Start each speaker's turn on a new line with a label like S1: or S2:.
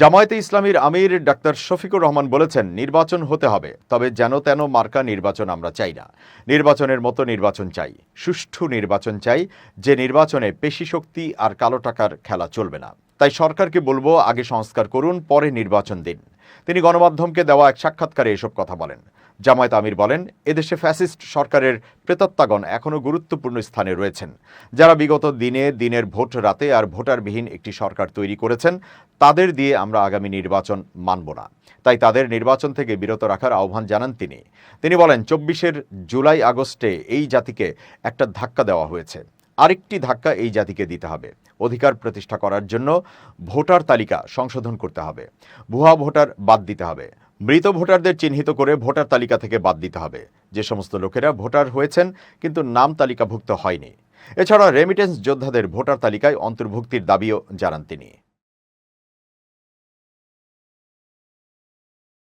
S1: জামায়াতে ইসলামীর আমির ডাক্তার শফিকুর রহমান বলেছেন, নির্বাচন হতে হবে, তবে যেন তেন মার্কা নির্বাচন আমরা চাই না। নির্বাচনের মতো নির্বাচন চাই, সুষ্ঠু নির্বাচন চাই, যে নির্বাচনে পেশি শক্তি আর কালো টাকার খেলা চলবে না। তাই সরকারকে বলবো, আগে সংস্কার করুন, পরে নির্বাচন দিন। তিনি গণমাধ্যমকে দেওয়া এক সাক্ষাৎকারে এসব কথা বলেন। জামায়াত আমির বলেন, এদেশে ফ্যাসিস্ট সরকারের প্রেতাত্মাগণ এখনও গুরুত্বপূর্ণ স্থানে রয়েছেন, যারা বিগত দিনের ভোট রাতে আর ভোটারবিহীন একটি সরকার তৈরি করেছেন। তাদের দিয়ে আমরা আগামী নির্বাচন মানব না। তাই তাদের নির্বাচন থেকে বিরত রাখার আহ্বান জানান তিনি বলেন, 24 জুলাই আগস্টে এই জাতিকে একটা ধাক্কা দেওয়া হয়েছে, আরেকটি ধাক্কা এই জাতিকে দিতে হবে। অধিকার প্রতিষ্ঠা করার জন্য ভোটার তালিকা সংশোধন করতে হবে, ভুয়া ভোটার বাদ দিতে হবে, মৃত ভোটারদের চিহ্নিত করে ভোটার তালিকা থেকে বাদ দিতে হবে, যে সমস্ত লোকেরা ভোটার হয়েছেন কিন্তু নাম তালিকাভুক্ত হয়নি। এছাড়া রেমিটেন্স যোদ্ধাদের ভোটার তালিকায় অন্তর্ভুক্তির দাবিও জানান তিনি।